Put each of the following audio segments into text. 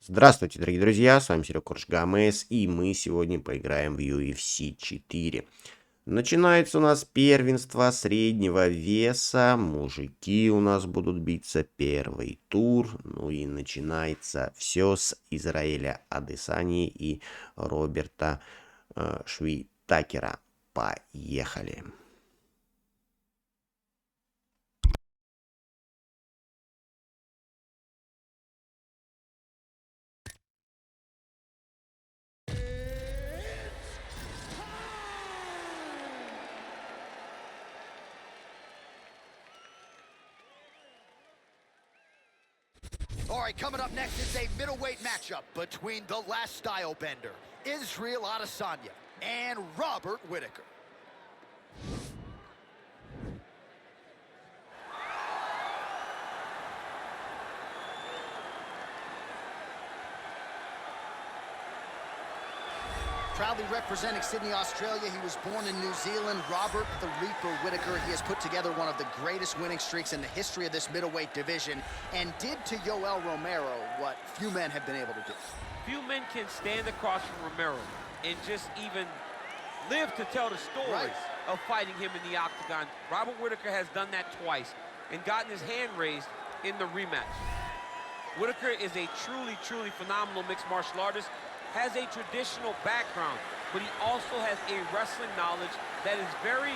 Здравствуйте, дорогие друзья, с вами Гамес, и мы сегодня поиграем в UFC 4. Начинается у нас первенство среднего веса, мужики у нас будут биться первый тур, ну и начинается все с Израиля Адесании и Роберта Швитакера. Поехали! All right, coming up next is a middleweight matchup between the last style bender, Israel Adesanya, and Robert Whittaker. Proudly representing Sydney, Australia, he was born in New Zealand. Robert the Reaper Whittaker, he has put together one of the greatest winning streaks in the history of this middleweight division and did to Yoel Romero what few men have been able to do. Few men can stand across from Romero and just even live to tell the stories of fighting him in the octagon. Robert Whittaker has done that twice and gotten his hand raised in the rematch. Whittaker is a truly phenomenal mixed martial artist, has a traditional background, but he also has a wrestling knowledge that is very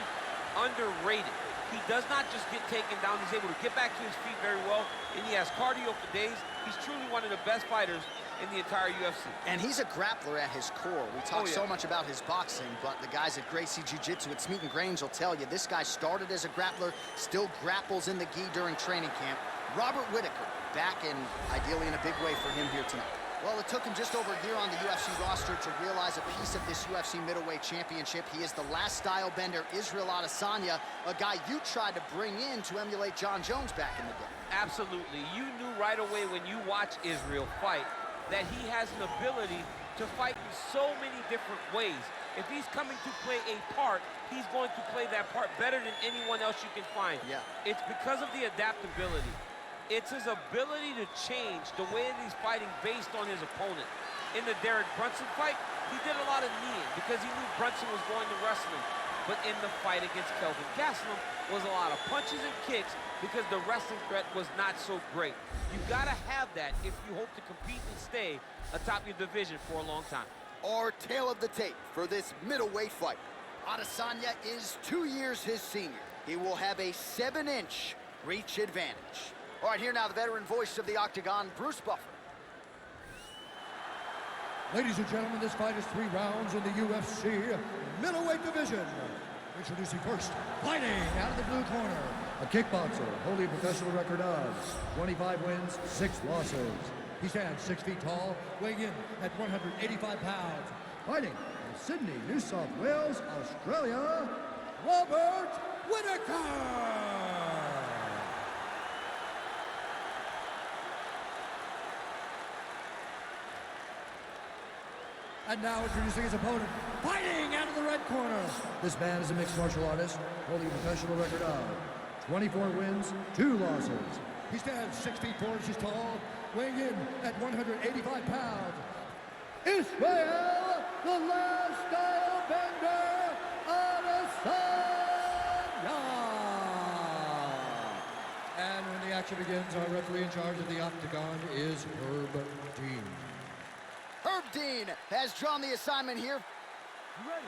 underrated. He does not just get taken down, he's able to get back to his feet very well, and he has cardio for days. He's truly one of the best fighters in the entire UFC. And he's a grappler at his core. We talk so much about his boxing, but the guys at Gracie Jiu-Jitsu at Smeaton Grange will tell you this guy started as a grappler, still grapples in the gi during training camp. Robert Whittaker back and ideally in a big way for him here tonight. Well, it took him just over a year on the UFC roster to realize a piece of this UFC middleweight championship. He is the last style bender, Israel Adesanya, a guy you tried to bring in to emulate John Jones back in the day. Absolutely. You knew right away when you watch Israel fight that he has an ability to fight in so many different ways. If he's coming to play a part, he's going to play that part better than anyone else you can find. Yeah. It's because of the adaptability. It's his ability to change the way that he's fighting based on his opponent. In the Derek Brunson fight, he did a lot of kneeing because he knew Brunson was going to wrestling. But in the fight against Kelvin Gastelum was a lot of punches and kicks because the wrestling threat was not so great. You've got to have that if you hope to compete and stay atop your division for a long time. Our tale of the tape for this middleweight fight. Adesanya is 2 years his senior. He will have a 7-inch reach advantage. All right, here now the veteran voice of the Octagon, Bruce Buffer. Ladies and gentlemen, this fight is 3 rounds in the UFC middleweight division. Introducing first, fighting out of the blue corner, a kickboxer, holding a professional record of 25 wins, 6 losses. He stands 6 feet tall, weighing in at 185 pounds. Fighting from Sydney, New South Wales, Australia, Robert Whittaker! And now introducing his opponent, fighting out of the red corner. This man is a mixed martial artist, holding a professional record of 24 wins, 2 losses. He stands 6 feet 4 inches tall, weighing in at 185 pounds. Israel, the last style bender, Adesanya. And when the action begins, our referee in charge of the Octagon is Herb Dean. Herb Dean has drawn the assignment here. Ready.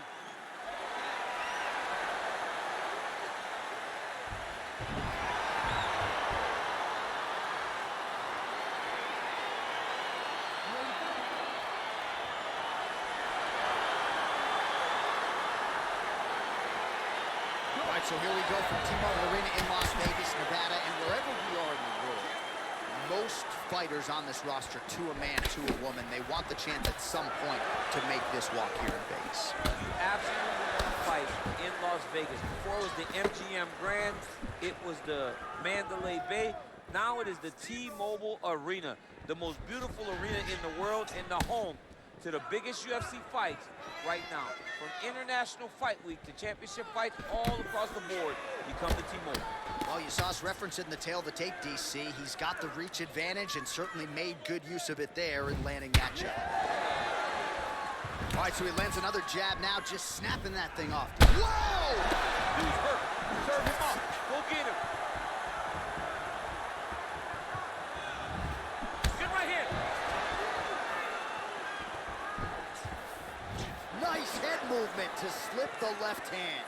All right, so here we go from T-Mobile Arena in Las Vegas, Nevada, and wherever we are in the world, most fighters on this roster, to a man, to a woman, they want the chance at some point to make this walk here in Vegas. You absolutely want to fight in Las Vegas. Before it was the MGM Grand, it was the Mandalay Bay. Now it is the T-Mobile Arena, the most beautiful arena in the world and the home to the biggest UFC fights right now. From International Fight Week to championship fights all across the board, you come to T-Mobile. Well, you saw us reference it in the tail of the tape, DC. He's got the reach advantage and certainly made good use of it there in landing that jab. All right, so he lands another jab now, just snapping that thing off. Whoa! Dude's hurt. Serve him up. Go get him. Good right hand. Nice head movement to slip the left hand.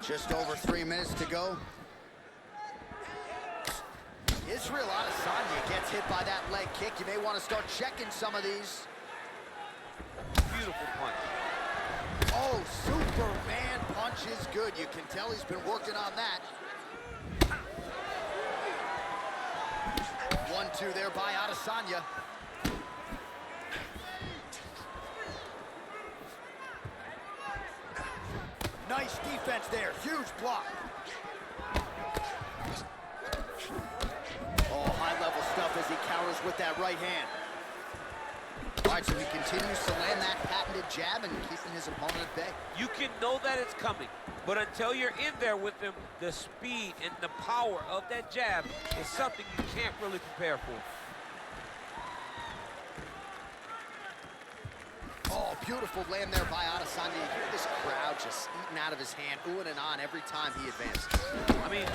Just over 3 minutes to go. Israel Adesanya gets hit by that leg kick. You may want to start checking some of these. Beautiful punch. Oh, Superman punch is good. You can tell he's been working on that. 1-2 there by Adesanya. Nice defense there. Huge block. Oh, high-level stuff as he counters with that right hand. All right, so he continues to land that patented jab and keeping his opponent at bay. You can know that it's coming, but until you're in there with him, the speed and the power of that jab is something you can't really prepare for. Oh, beautiful land there by Adesanya. You hear this crowd just eating out of his hand, oohing and on every time he advances. I mean,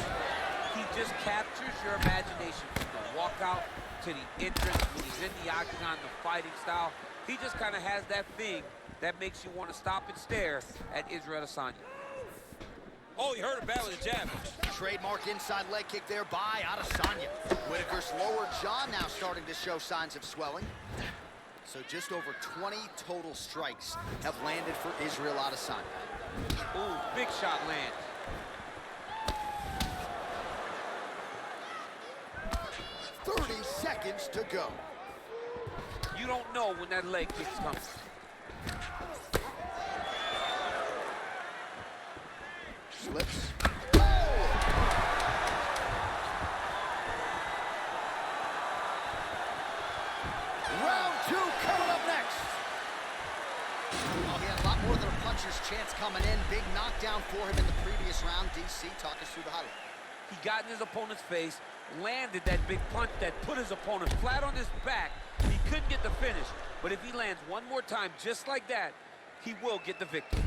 he just captures your imagination from the walkout to the entrance when he's in the octagon, the fighting style. He just kind of has that thing that makes you want to stop and stare at Israel Adesanya. Oh, he hurt him bad with a jab. Trademark inside leg kick there by Adesanya. Whittaker's lower jaw now starting to show signs of swelling. So just over 20 total strikes have landed for Israel Adesanya. Ooh, big shot lands. Seconds to go. You don't know when that leg kick's coming. Slips. Round 2 coming up next. Oh, he had a lot more than a puncher's chance coming in. Big knockdown for him in the previous round. DC, talk us through the highlight. He got in his opponent's face, landed that big punch that put his opponent flat on his back. He couldn't get the finish, but if he lands one more time just like that, he will get the victory.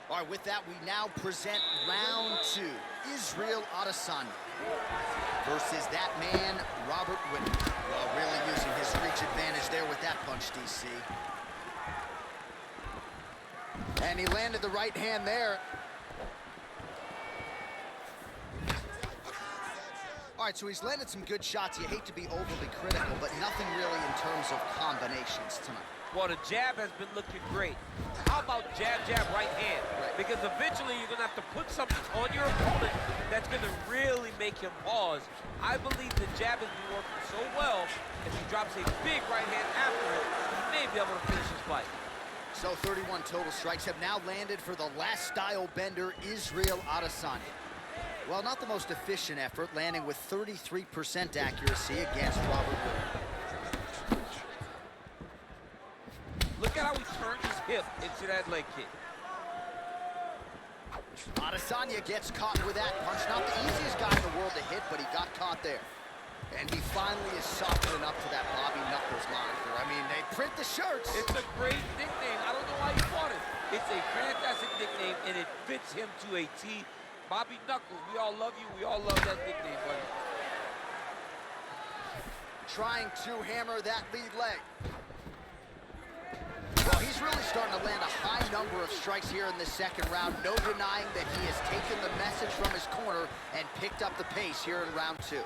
All right, with that, we now present round 2. Israel Adesanya versus that man, Robert Whittaker. Well, really using his reach advantage there with that punch, DC. And he landed the right hand there. All right, so he's landed some good shots. You hate to be overly critical, but nothing really in terms of combinations tonight. Well, the jab has been looking great. How about jab, jab, right hand? Right. Because eventually you're going to have to put something on your opponent that's going to really make him pause. I believe the jab has been working so well, if he drops a big right hand after it, he may be able to finish his fight. So 31 total strikes have now landed for the last style bender, Israel Adesanya. Well, not the most efficient effort, landing with 33% accuracy against Robert Whittaker. Look at how he turned his hip into that leg kick. Adesanya gets caught with that punch. Not the easiest guy in the world to hit, but he got caught there. And he finally is softening up to that Bobby Knuckles moniker. I mean, they print the shirts. It's a great nickname. I don't know why you bought it. It's a fantastic nickname, and it fits him to a T. Bobby Knuckles, we all love you. We all love that nickname, buddy. Trying to hammer that lead leg. Well, he's really starting to land a high number of strikes here in this second round. No denying that he has taken the message from his corner and picked up the pace here in round 2.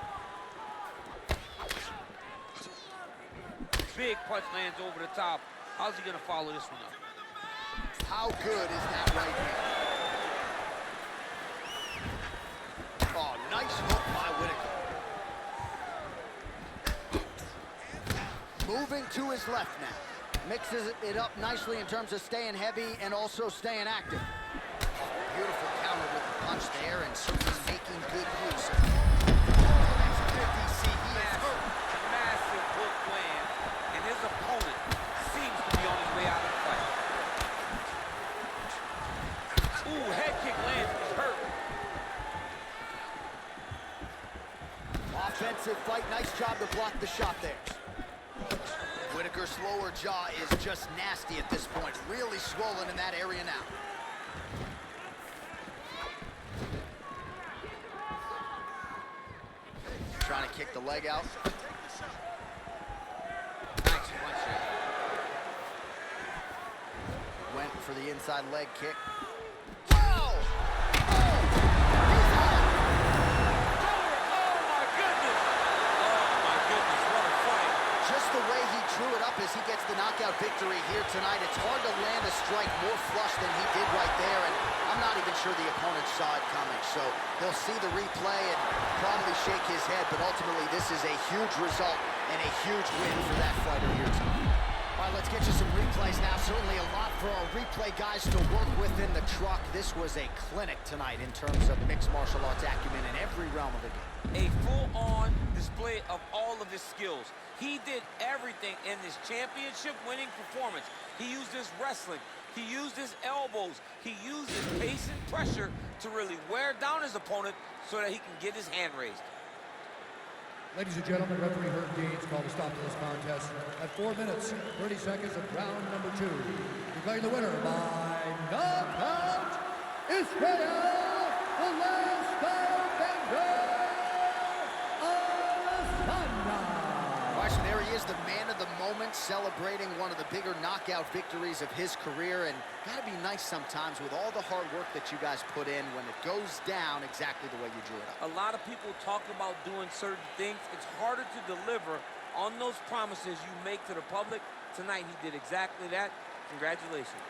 Big punch lands over the top. How's he going to follow this one up? How good is that right hand? Oh, nice hook by Whittaker. to his left now. Mixes it up nicely in terms of staying heavy and also staying active. Beautiful counter with the punch there and certainly making good use of it. Massive hook lands, and his opponent seems to be on his way out of the fight. Ooh, head kick lands, he's hurt. Offensive fight, nice job to block the shot there. Whittaker's lower jaw is just nasty at this point, really swollen in that area now. Trying to kick the leg out. Nice punch here. Went for the inside leg kick. Whoa! The way he drew it up as he gets the knockout victory here tonight. It's hard to land a strike more flush than he did right there, and I'm not even sure the opponent saw it coming. So he'll see the replay and probably shake his head, but ultimately this is a huge result and a huge win for that fighter here tonight. All right, let's get you some replays now. Certainly a lot for our replay guys to work with in the truck. This was a clinic tonight in terms of mixed martial arts acumen in every realm of the game. A full-on display of all of his skills. He did everything in this championship-winning performance. He used his wrestling. He used his elbows. He used his pace and pressure to really wear down his opponent so that he can get his hand raised. Ladies and gentlemen, referee Herb Dean's called a stop to this contest at 4 minutes, 30 seconds of round number 2. Declaring the winner by knockout, Israel, the last bender, Adesanya. So there he is, the man of the moment, celebrating one of the bigger knockout victories of his career. And gotta be nice sometimes with all the hard work that you guys put in when it goes down exactly the way you drew it up. A lot of people talk about doing certain things. It's harder to deliver on those promises you make to the public. Tonight he did exactly that. Congratulations.